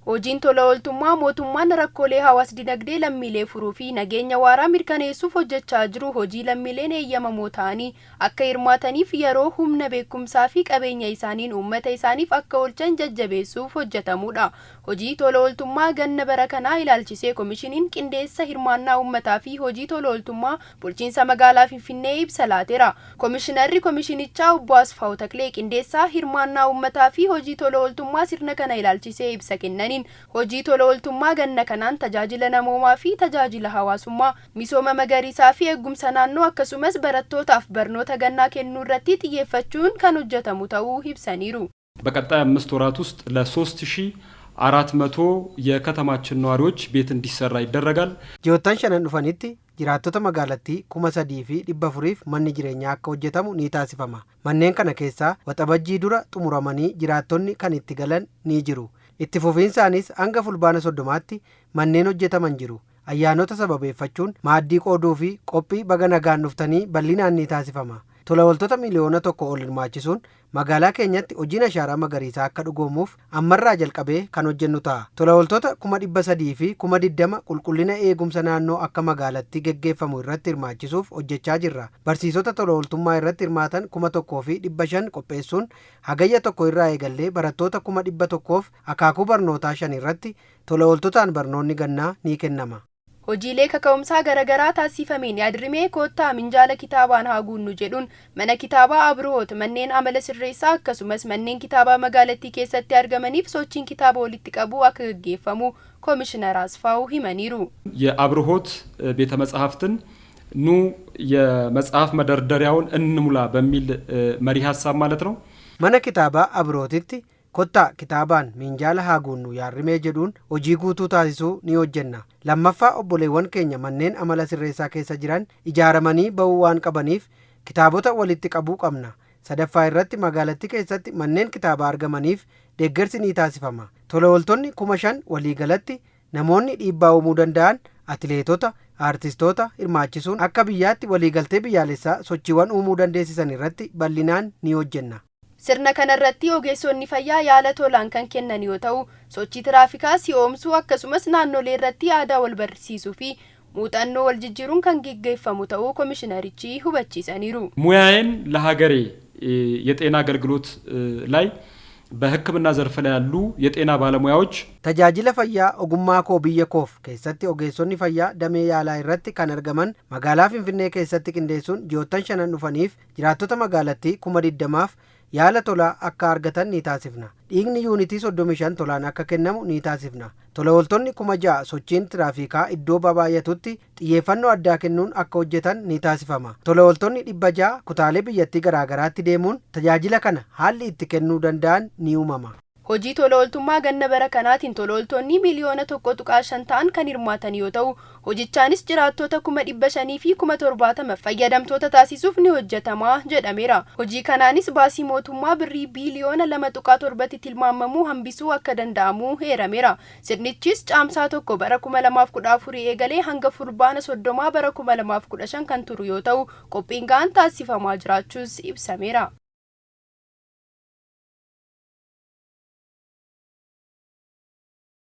Hojiin tola ooltummaa mootummaan rakkoolee hawaas dinagdee lammiilee furuu fi nageenya waaraa mirkaneessuuf hojjechaa jiru hojii lammiileen eeyyamamoo ta'anii akka hirmaataniif yeroo humna beekumsaa fi qabeenya isaaniin uummata isaaniif akka oolchan jajjabeessuuf hojjetamudha. Hojii tola ooltummaa ganna bara kanaa ilaalchisee koomishiniin qindeessa hirmaannaa uummataa fi hojii tola ooltummaa bulchiinsa magaalaa Finfinnee ibsa laateera. Koomishinarri koomishinichaa Obbo Asfaaw Taklee qindeessaa hirmaannaa uummataa fi hojii tola ooltummaa sirna kana ilaalchisee ibsa kennan. Hojii tola ooltummaa ganna kanaan tajaajila namoomaa fi tajaajila hawaasummaa misooma magariisaa fi eegumsa naannoo akkasumas barattootaaf barnoota gannaa kennuu irratti xiyyeeffachuun kan hojjetamu ta'uu ibsaniiru. በቀጣይ 5 ወራት ውስጥ ለ3400 የከተማችን ነዋሪዎች ቤት እንዲሰራ ይደረጋል። ጆታን ሸነን ዱፈኒtti jiraattota magaalattii 3,400 manni jireenyaa akka hojjetamu ni taasifama. Manneen kana keessaa waxabajjii dura xumuramanii jiraattonni kan itti galan ni jiru. Itti fufiinsaanis hanga fulbaana 30tti manneen hojjetaman jiru. Ayyaanota sababeeffachuun maaddii qooduu fi qophii baga nagaan dhuftanii bal'inaan ni taasifama. Tola ooltota miliyoona 1 ol hirmaachisuun magaalaa keenyatti hojiin ashaaraa magariisaa akka dhugoomuuf ammarraa jalqabee kan hojjennu ta'a. Tola ooltota 300,000 fi 20,000 qulqullina eegumsa naannoo akka magaalatti geggeeffamu irratti hirmaachisuuf hojjechaa jirra. Barsiisota tola ooltummaa irratti hirmaatan 1,500 qopheessuun hagayya 1 irraa eegallee barattoota 100,000f akaakuu barnootaa 5 irratti tola ooltotaan barnoonni gannaa ni kennama. Hojiilee kaka'umsaa garagaraa taasifameen yaadrimee koottaa minjaala kitaabaan haa guunnu jedhuun mana kitaabaa Abroot manneen amala sirreessaa akkasumas manneen kitaabaa magaalattii keessatti argamaniif sochiin kitaaba walitti qabu akka gaggeeffamu ኮሚሽነር አስፋው ሂመኒሩ የአብርሆት ቤተ መጻሕፍትን ኑ የመጽሐፍ መደርደሪያውን እንሙላ በሚል መሪ ሐሳብ ማለት ነው ማነ ኪታባ አብሮትቲ ኮታ ኪታባን ሚንጃላ ሃጉኑ ያርሜ ጀዱን ሆጂ ጉቱ ታሲሱ ኒ ሆጀና ለማፋ ኦቦሌወን ኬኛ ማንኔን አመላ ሲሬሳ ኬሰ ጅራን ኢጃረመኒ በውዋን ቀበኒፍ ኪታቦታ ወሊtti qabu qabna sadaffaa irratti magaalatti keessatti manneen kitaaba argamaniif deeggarsi ni taasifama tola ooltonni 5,000 walii galatti namoonni dhiibbaa uumuu danda'an atileetota aartistoota hirmaachisuun akka biyyaatti walii galtee biyyaalessaa sochiiwwan uumuu dandeessisan irratti bal'inaan ni hojjenna. Sirna kanarratti ogeessonni fayyaa yaala tolaan kan kennan yoo ta'u sochii tiraafikaa si'oomsuu akkasumas naannolee irratti aadaa wal barsiisuu fi muuxannoo wal jijjiiruun kan gaggeeffamu ta'uu ኮሚሽነሪቺ ሁበቺሰኒሩ ሙያዬን ለሀገሬ የጤና አገልግሎት ላይ በሕክምና ዘርፍ ላይ ያሉ የጤና ባለሙያዎች tajaajila fayyaa ogummaa koo biyya koof keessatti ogeessonni fayyaa damee yaalaa irratti kan argaman magaalaa Finfinnee keessatti qindeessuun ji'oottan 5 dhufaniif jiraattota magaalattii 20,000f yaala tolaa akka argatan ni taasifna. Dhiigni yuunitii 35 tolaan akka kennamu ni taasifna. Tola ooltonni 6,000 sochiin tiraafikaa iddoo baay'atutti xiyyeeffannoo addaa kennuun akka hojjetan ni taasifama. Tola ooltonni 600 kutaalee biyyattii garaagaraatti deemuun tajaajila kana haalli itti kennuu danda'an ni uumama. Hojii tola ooltummaa ganna bara kanaatiin tola ooltonni miliyoona 1.5 ta'an kan hirmaatan yoo ta'u hojichaanis jiraattota 500,000 fi 70,000 fayyadamtoota taasisuuf ni hojjetama jedhameera. Hojii kanaanis baasii mootummaa birrii biiliyoona 2.7 tilmaamamu hambisuu akka danda'amu heerameera. Sirnichis caamsaa 1 bara 2014 eegalee hanga fulbaana 30 bara 2015 kan turu yoo ta'u qophiin gaan taasifamaa jiraachuus ibsameera.